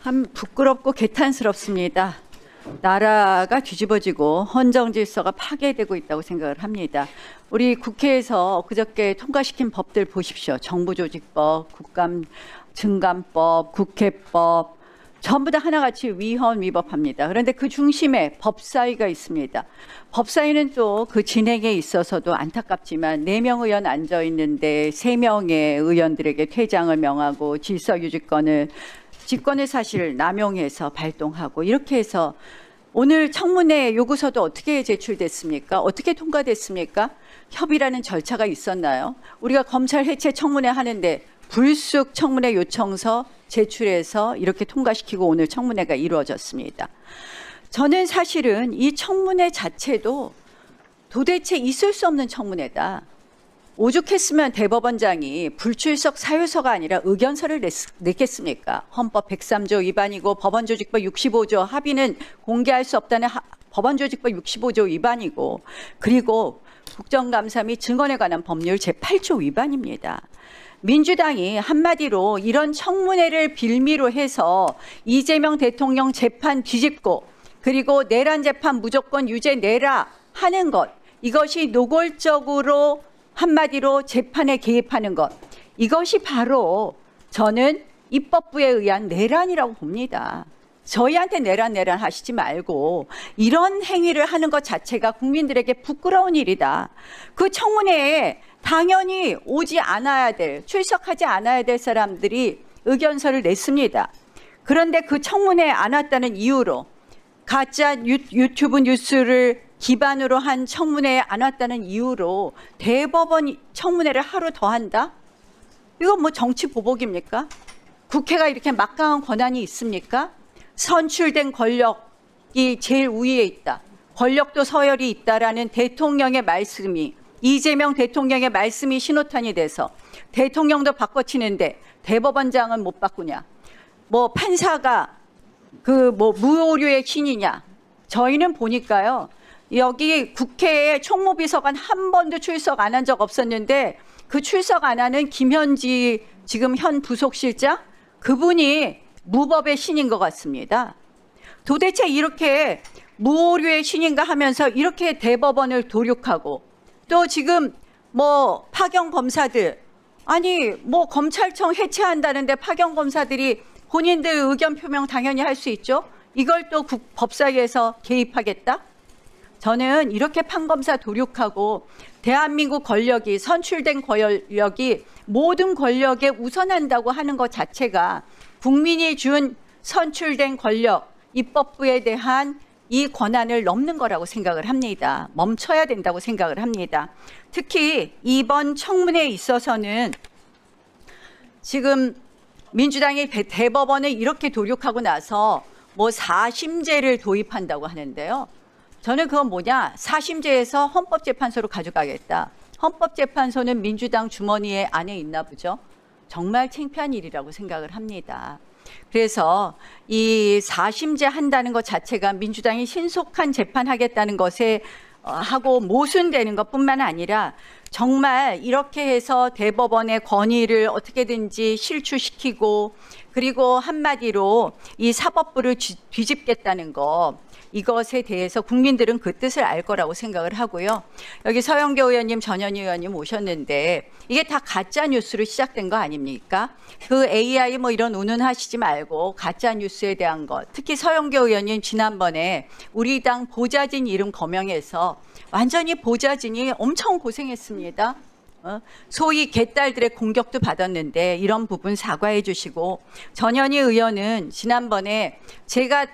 참 부끄럽고 개탄스럽습니다. 나라가 뒤집어지고 헌정 질서가 파괴되고 있다고 생각을 합니다. 우리 국회에서 그저께 통과시킨 법들 보십시오. 정부조직법, 국감 증감법, 국회법 전부 다 하나같이 위헌 위법합니다. 그런데 그 중심에 법사위가 있습니다. 법사위는 또 그 진행에 있어서도 안타깝지만 4명 의원 앉아 있는데 3명의 의원들에게 퇴장을 명하고 질서유지권을 직권의 사실을 남용해서 발동하고 이렇게 해서 오늘 청문회 요구서도 어떻게 제출됐습니까? 어떻게 통과됐습니까? 협의라는 절차가 있었나요? 우리가 검찰 해체 청문회 하는데 불쑥 청문회 요청서 제출해서 이렇게 통과시키고 오늘 청문회가 이루어졌습니다. 저는 사실은 이 청문회 자체도 도대체 있을 수 없는 청문회다. 오죽했으면 대법원장이 불출석 사유서가 아니라 의견서를 냈겠습니까? 헌법 103조 위반이고 법원조직법 65조 합의는 공개할 수 없다는 법원조직법 65조 위반이고 그리고 국정감사 및 증언에 관한 법률 제8조 위반입니다. 민주당이 한마디로 이런 청문회를 빌미로 해서 이재명 대통령 재판 뒤집고 그리고 내란 재판 무조건 유죄 내라 하는 것 이것이 노골적으로 한마디로 재판에 개입하는 것 이것이 바로 저는 입법부에 의한 내란이라고 봅니다. 저희한테 내란 하시지 말고 이런 행위를 하는 것 자체가 국민들에게 부끄러운 일이다. 그 청문회에 당연히 오지 않아야 될 출석하지 않아야 될 사람들이 의견서를 냈습니다. 그런데 그 청문회에 안 왔다는 이유로 가짜 유튜브 뉴스를 기반으로 한 청문회에 안 왔다는 이유로 대법원 청문회를 하루 더 한다? 이건 뭐 정치 보복입니까? 국회가 이렇게 막강한 권한이 있습니까? 선출된 권력이 제일 우위에 있다. 권력도 서열이 있다라는 대통령의 말씀이 이재명 대통령의 말씀이 신호탄이 돼서 대통령도 바꿔치는데 대법원장은 못 바꾸냐? 뭐 판사가 무오류의 신이냐? 저희는 보니까요. 여기 국회에 총무비서관 한 번도 출석 안 한 적 없었는데 그 출석 안 하는 김현지 지금 현 부속실장 그분이 무법의 신인 것 같습니다. 도대체 이렇게 무오류의 신인가 하면서 이렇게 대법원을 도륙하고 또 지금 뭐 파견 검사들 아니 뭐 검찰청 해체한다는데 파견 검사들이 본인들 의견 표명 당연히 할 수 있죠. 이걸 또 법사위에서 개입하겠다? 저는 이렇게 판검사 도륙하고 대한민국 권력이 선출된 권력이 모든 권력에 우선한다고 하는 것 자체가 국민이 준 선출된 권력, 입법부에 대한 이 권한을 넘는 거라고 생각을 합니다. 멈춰야 된다고 생각을 합니다. 특히 이번 청문회에 있어서는 지금 민주당이 대법원에 이렇게 도륙하고 나서 뭐 사심제를 도입한다고 하는데요. 저는 그건 뭐냐? 사심제에서 헌법재판소로 가져가겠다. 헌법재판소는 민주당 주머니에 안에 있나 보죠. 정말 창피한 일이라고 생각을 합니다. 그래서 이 사심제 한다는 것 자체가 민주당이 신속한 재판하겠다는 것에 하고 모순되는 것뿐만 아니라 정말 이렇게 해서 대법원의 권위를 어떻게든지 실추시키고 그리고 한마디로 이 사법부를 뒤집겠다는 거 이것에 대해서 국민들은 그 뜻을 알 거라고 생각을 하고요. 여기 서영교 의원님, 전현희 의원님 오셨는데 이게 다 가짜 뉴스로 시작된 거 아닙니까? 그 AI 뭐 이런 운운하시지 말고 가짜 뉴스에 대한 것. 특히 서영교 의원님 지난번에 우리 당 보좌진 이름 거명해서 완전히 보좌진이 엄청 고생했습니다. 소위 개딸들의 공격도 받았는데 이런 부분 사과해 주시고 전현희 의원은 지난번에 제가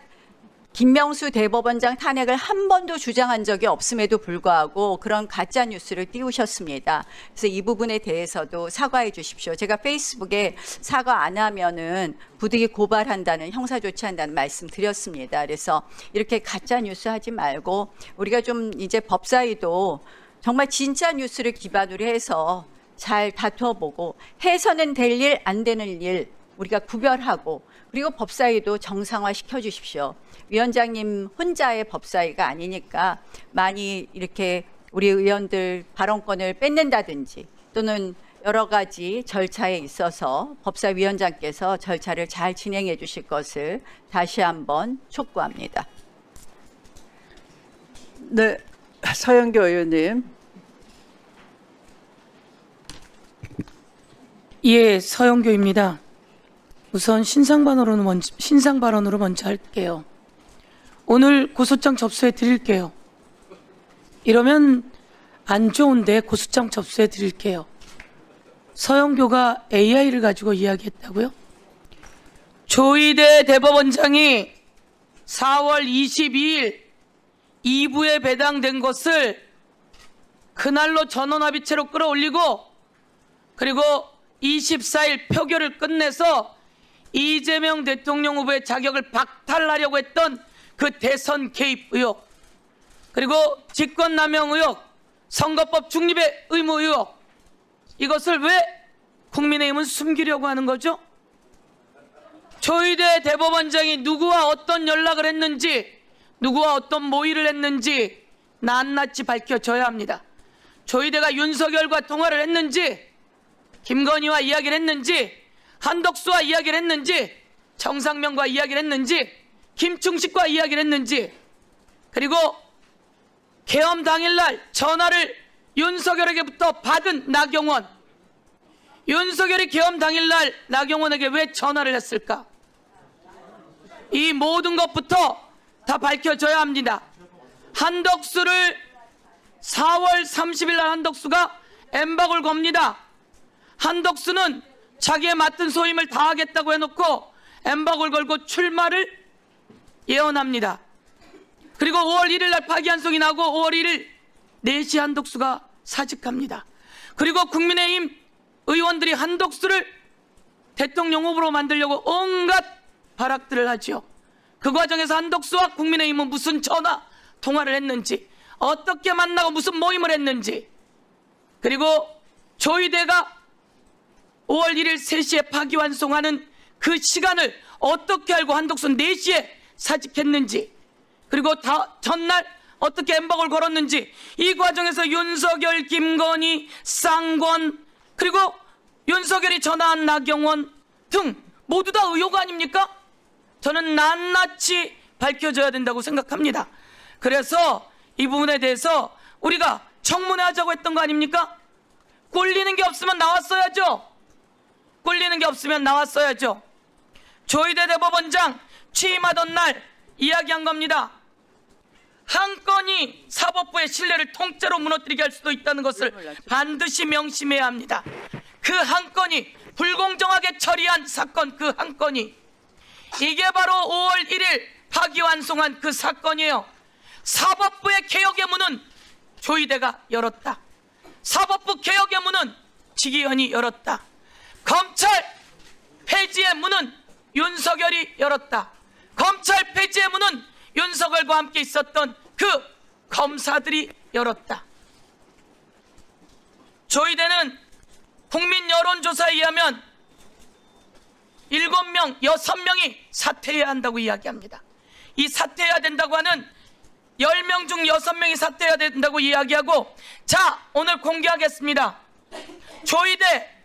김명수 대법원장 탄핵을 한 번도 주장한 적이 없음에도 불구하고 그런 가짜 뉴스를 띄우셨습니다. 그래서 이 부분에 대해서도 사과해 주십시오. 제가 페이스북에 사과 안 하면은 부득이 고발한다는 형사 조치한다는 말씀 드렸습니다. 그래서 이렇게 가짜 뉴스 하지 말고 우리가 좀 이제 법사위도 정말 진짜 뉴스를 기반으로 해서 잘 다투어보고 해서는 될 일, 안 되는 일 우리가 구별하고 그리고 법사위도 정상화 시켜주십시오. 위원장님 혼자의 법사위가 아니니까 많이 이렇게 우리 의원들 발언권을 뺏는다든지 또는 여러 가지 절차에 있어서 법사위원장께서 절차를 잘 진행해 주실 것을 다시 한번 촉구합니다. 네, 서영교 의원님. 예, 서영교입니다. 우선 신상 발언으로 먼저 할게요. 오늘 고소장 접수해 드릴게요. 이러면 안 좋은데 고소장 접수해 드릴게요. 서영교가 AI를 가지고 이야기했다고요? 조희대 대법원장이 4월 22일 2부에 배당된 것을 그날로 전원합의체로 끌어올리고 그리고 24일 표결을 끝내서 이재명 대통령 후보의 자격을 박탈하려고 했던 그 대선 개입 의혹, 그리고 직권남용 의혹, 선거법 중립의 의무 의혹, 이것을 왜 국민의힘은 숨기려고 하는 거죠? 조희대 대법원장이 누구와 어떤 연락을 했는지, 누구와 어떤 모의를 했는지 낱낱이 밝혀져야 합니다. 조희대가 윤석열과 통화를 했는지, 김건희와 이야기를 했는지, 한덕수와 이야기를 했는지, 정상명과 이야기를 했는지, 김충식과 이야기를 했는지, 그리고 계엄 당일날 전화를 윤석열에게부터 받은 나경원, 윤석열이 계엄 당일날 나경원에게 왜 전화를 했을까? 이 모든 것부터 다 밝혀져야 합니다. 한덕수를 4월 30일 날 한덕수가 엠박을 겁니다. 한덕수는 자기의 맡은 소임을 다하겠다고 해놓고 엠박을 걸고 출마를 예언합니다. 그리고 5월 1일 날 파기환송이 나고 5월 1일 4시 한덕수가 사직합니다. 그리고 국민의힘 의원들이 한덕수를 대통령 후보로 만들려고 온갖 발악들을 하죠. 그 과정에서 한덕수와 국민의힘은 무슨 전화 통화를 했는지, 어떻게 만나고 무슨 모임을 했는지, 그리고 조희대가 5월 1일 3시에 파기환송하는 그 시간을 어떻게 알고 한덕수 4시에 사직했는지, 그리고 전날 어떻게 엠박을 걸었는지, 이 과정에서 윤석열, 김건희, 쌍권, 그리고 윤석열이 전화한 나경원 등 모두 다 의혹 아닙니까? 저는 낱낱이 밝혀져야 된다고 생각합니다. 그래서 이 부분에 대해서 우리가 청문회 하자고 했던 거 아닙니까? 꼴리는 게 없으면 나왔어야죠. 꼴리는 게 없으면 나왔어야죠. 조희대 대법원장 취임하던 날 이야기한 겁니다. 한 건이 사법부의 신뢰를 통째로 무너뜨리게 할 수도 있다는 것을 반드시 명심해야 합니다. 그 한 건이 불공정하게 처리한 사건, 그 한 건이 이게 바로 5월 1일 파기환송한 그 사건이에요. 사법부의 개혁의 문은 조희대가 열었다. 사법부 개혁의 문은 지기현이 열었다. 검찰 폐지의 문은 윤석열이 열었다. 검찰 폐지의 문은 윤석열과 함께 있었던 그 검사들이 열었다. 조희대는 국민 여론조사에 의하면 7명, 6명이 사퇴해야 한다고 이야기합니다. 이 사퇴해야 된다고 하는 10명 중 6명이 사퇴해야 된다고 이야기하고, 자, 오늘 공개하겠습니다. 조희대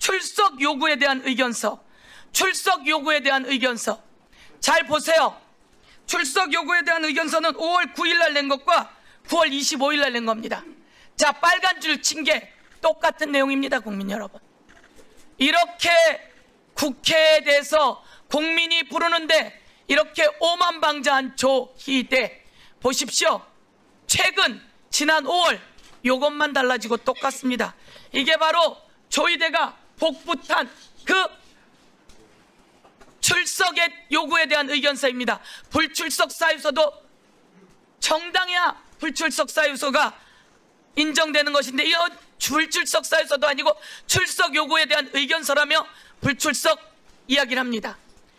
출석 요구에 대한 의견서, 출석 요구에 대한 의견서. 잘 보세요. 출석 요구에 대한 의견서는 5월 9일 날 낸 것과 9월 25일 날 낸 겁니다. 자, 빨간 줄 친 게 똑같은 내용입니다, 국민 여러분. 이렇게 국회에 대해서 국민이 부르는데 이렇게 오만방자한 조희대 보십시오. 최근 지난 5월 요것만 달라지고 똑같습니다. 이게 바로 조희대가 복붙한 그 출석의 요구에 대한 의견서입니다. 불출석 사유서도 정당해야 불출석 사유서가 인정되는 것인데, 이 불출석 사유서도 아니고 출석 요구에 대한 의견서라며 불출석 이야기를 합니다.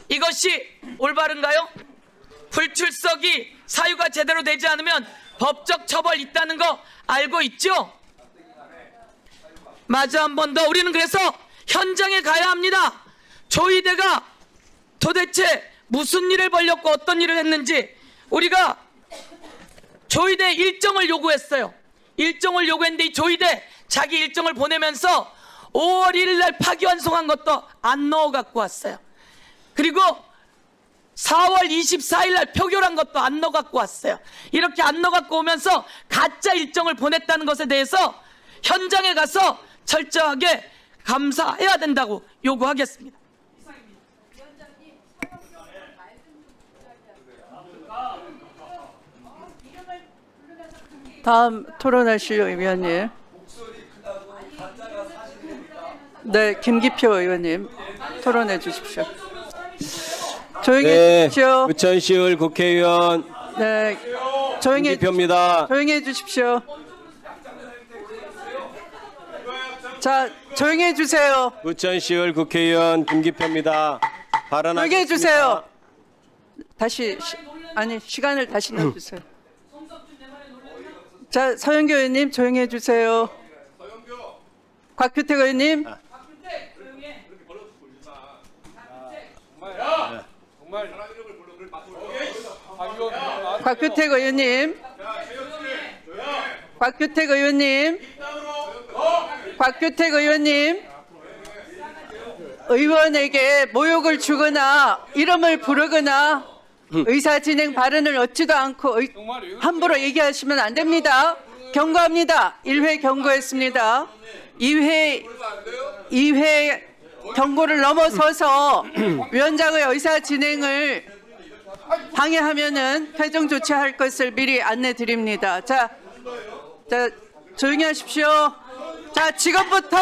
이것이 올바른가요? 불출석이 사유가 제대로 되지 않으면 법적 처벌 있다는 거 알고 있죠? 마저 한 번 더, 우리는 그래서 현장에 가야 합니다. 조희대가 도대체 무슨 일을 벌였고 어떤 일을 했는지 우리가 조희대 일정을 요구했어요. 일정을 요구했는데 이 조희대 자기 일정을 보내면서 5월 1일 날 파기환송한 것도 안 넣어 갖고 왔어요. 그리고 4월 24일 날 표결한 것도 안 넣어 갖고 왔어요. 이렇게 안 넣어 갖고 오면서 가짜 일정을 보냈다는 것에 대해서 현장에 가서 철저하게 감사해야 된다고 요구하겠습니다. 다음 토론하실 의원님. 네, 김기표 의원님 토론해 주십시오. 조용히 해 주십시오. 부천시의회 국회의원 네, 조용히 해 김기표입니다. 조용히 해 주십시오. 자, 조용히 해 주세요. 부천시의회 국회의원 김기표입니다. 조용히 해 주세요. 다시 시간을 다시 넣어주세요. 자, 서영교 의원님 조용히 해주세요. 곽규택 의원님. 곽규택 의원님. 곽규택 의원님. 곽규택 의원님. 의원에게 모욕을 주거나 이름을 부르거나 의사 진행 발언을 얻지도 않고 함부로 얘기하시면 안 됩니다. 경고합니다. 1회 경고했습니다. 2회 경고를 넘어서서 위원장의 의사 진행을 방해하면은 회정 조치할 것을 미리 안내 드립니다. 자, 조용히 하십시오. 자, 지금부터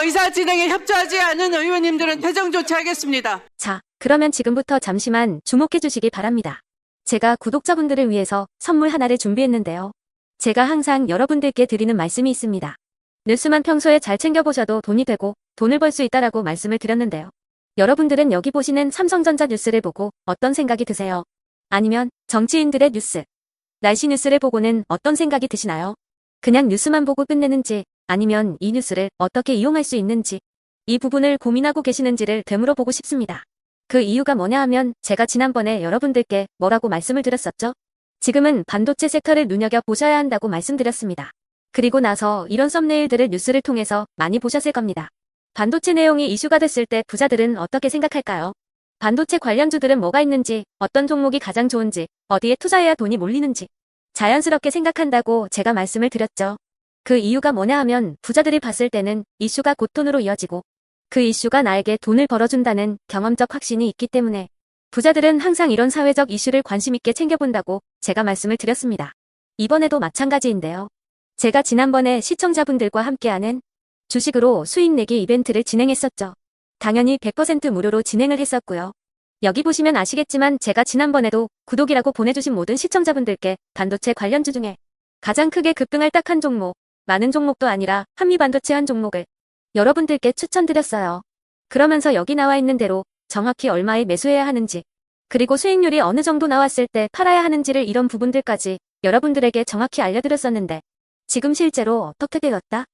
의사 진행에 협조하지 않은 의원님들은 퇴정 조치하겠습니다. 자, 그러면 지금부터 잠시만 주목해 주시기 바랍니다. 제가 구독자분들을 위해서 선물 하나를 준비했는데요. 제가 항상 여러분들께 드리는 말씀이 있습니다. 뉴스만 평소에 잘 챙겨보셔도 돈이 되고 돈을 벌 수 있다라고 말씀을 드렸는데요. 여러분들은 여기 보시는 삼성전자 뉴스를 보고 어떤 생각이 드세요? 아니면 정치인들의 뉴스, 날씨 뉴스를 보고는 어떤 생각이 드시나요? 그냥 뉴스만 보고 끝내는지 아니면 이 뉴스를 어떻게 이용할 수 있는지 이 부분을 고민하고 계시는지를 되물어보고 싶습니다. 그 이유가 뭐냐 하면 제가 지난번에 여러분들께 뭐라고 말씀을 드렸었죠? 지금은 반도체 섹터를 눈여겨보셔야 한다고 말씀드렸습니다. 그리고 나서 이런 썸네일들을 뉴스를 통해서 많이 보셨을 겁니다. 반도체 내용이 이슈가 됐을 때 부자들은 어떻게 생각할까요? 반도체 관련주들은 뭐가 있는지, 어떤 종목이 가장 좋은지, 어디에 투자해야 돈이 몰리는지 자연스럽게 생각한다고 제가 말씀을 드렸죠. 그 이유가 뭐냐 하면 부자들이 봤을 때는 이슈가 곧 돈으로 이어지고 그 이슈가 나에게 돈을 벌어준다는 경험적 확신이 있기 때문에 부자들은 항상 이런 사회적 이슈를 관심 있게 챙겨본다고 제가 말씀을 드렸습니다. 이번에도 마찬가지인데요. 제가 지난번에 시청자분들과 함께하는 주식으로 수익 내기 이벤트를 진행했었죠. 당연히 100% 무료로 진행을 했었고요. 여기 보시면 아시겠지만 제가 지난번에도 구독이라고 보내주신 모든 시청자분들께 반도체 관련주 중에 가장 크게 급등할 딱 한 종목, 많은 종목도 아니라 한미반도체 한 종목을 여러분들께 추천드렸어요. 그러면서 여기 나와 있는 대로 정확히 얼마에 매수해야 하는지, 그리고 수익률이 어느 정도 나왔을 때 팔아야 하는지를 이런 부분들까지 여러분들에게 정확히 알려드렸었는데 지금 실제로 어떻게 되었다?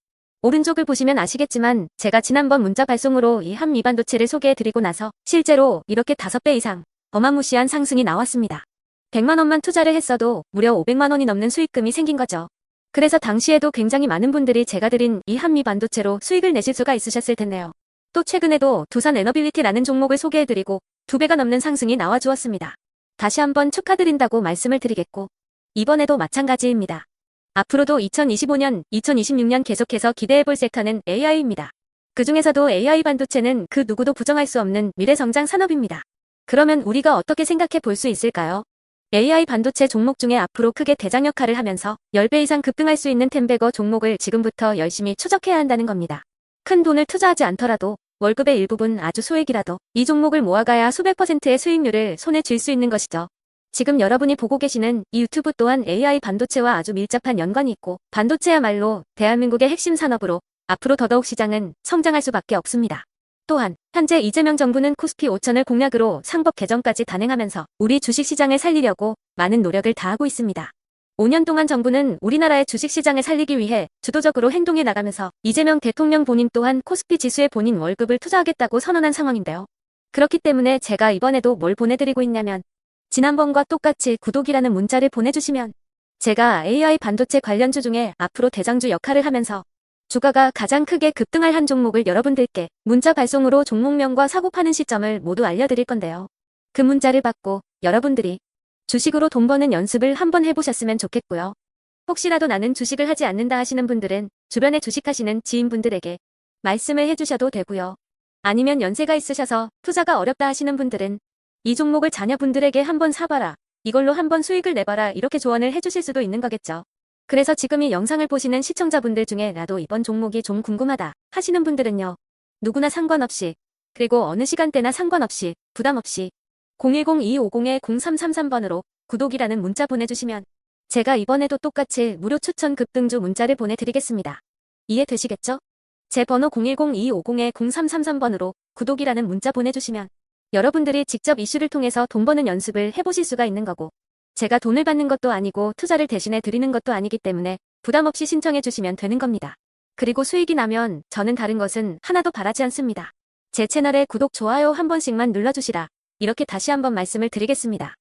오른쪽을 보시면 아시겠지만 제가 지난번 문자 발송으로 이 한미반도체를 소개해드리고 나서 실제로 이렇게 5배 이상 어마무시한 상승이 나왔습니다. 100만 원만 투자를 했어도 무려 500만 원이 넘는 수익금이 생긴 거죠. 그래서 당시에도 굉장히 많은 분들이 제가 드린 이 한미반도체로 수익을 내실 수가 있으셨을 텐데요. 또 최근에도 두산 에너빌리티라는 종목을 소개해드리고 2배가 넘는 상승이 나와주었습니다. 다시 한번 축하드린다고 말씀을 드리겠고 이번에도 마찬가지입니다. 앞으로도 2025년, 2026년 계속해서 기대해볼 섹터는 AI입니다. 그 중에서도 AI 반도체는 그 누구도 부정할 수 없는 미래성장 산업입니다. 그러면 우리가 어떻게 생각해 볼 수 있을까요? AI 반도체 종목 중에 앞으로 크게 대장 역할을 하면서 10배 이상 급등할 수 있는 템베거 종목을 지금부터 열심히 추적해야 한다는 겁니다. 큰 돈을 투자하지 않더라도 월급의 일부분 아주 소액이라도 이 종목을 모아가야 수백 %의 수익률을 손에 쥘 수 있는 것이죠. 지금 여러분이 보고 계시는 이 유튜브 또한 AI 반도체와 아주 밀접한 연관이 있고 반도체야말로 대한민국의 핵심 산업으로 앞으로 더더욱 시장은 성장할 수밖에 없습니다. 또한 현재 이재명 정부는 코스피 5천을 공약으로 상법 개정까지 단행하면서 우리 주식시장을 살리려고 많은 노력을 다하고 있습니다. 5년 동안 정부는 우리나라의 주식시장을 살리기 위해 주도적으로 행동해 나가면서 이재명 대통령 본인 또한 코스피 지수에 본인 월급을 투자하겠다고 선언한 상황인데요. 그렇기 때문에 제가 이번에도 뭘 보내드리고 있냐면 지난번과 똑같이 구독이라는 문자를 보내주시면 제가 AI 반도체 관련주 중에 앞으로 대장주 역할을 하면서 주가가 가장 크게 급등할 한 종목을 여러분들께 문자 발송으로 종목명과 사고 파는 시점을 모두 알려드릴 건데요. 그 문자를 받고 여러분들이 주식으로 돈 버는 연습을 한번 해보셨으면 좋겠고요. 혹시라도 나는 주식을 하지 않는다 하시는 분들은 주변에 주식하시는 지인분들에게 말씀을 해주셔도 되고요. 아니면 연세가 있으셔서 투자가 어렵다 하시는 분들은 이 종목을 자녀분들에게 한번 사봐라. 이걸로 한번 수익을 내봐라. 이렇게 조언을 해주실 수도 있는 거겠죠. 그래서 지금 이 영상을 보시는 시청자분들 중에 나도 이번 종목이 좀 궁금하다 하시는 분들은요. 누구나 상관없이 그리고 어느 시간대나 상관없이 부담 없이 010-2250-0333번으로 구독이라는 문자 보내주시면 제가 이번에도 똑같이 무료 추천 급등주 문자를 보내드리겠습니다. 이해되시겠죠? 제 번호 010-2250-0333번으로 구독이라는 문자 보내주시면 여러분들이 직접 이슈를 통해서 돈 버는 연습을 해보실 수가 있는 거고 제가 돈을 받는 것도 아니고 투자를 대신해 드리는 것도 아니기 때문에 부담 없이 신청해 주시면 되는 겁니다. 그리고 수익이 나면 저는 다른 것은 하나도 바라지 않습니다. 제 채널에 구독, 좋아요 한 번씩만 눌러주시라. 이렇게 다시 한번 말씀을 드리겠습니다.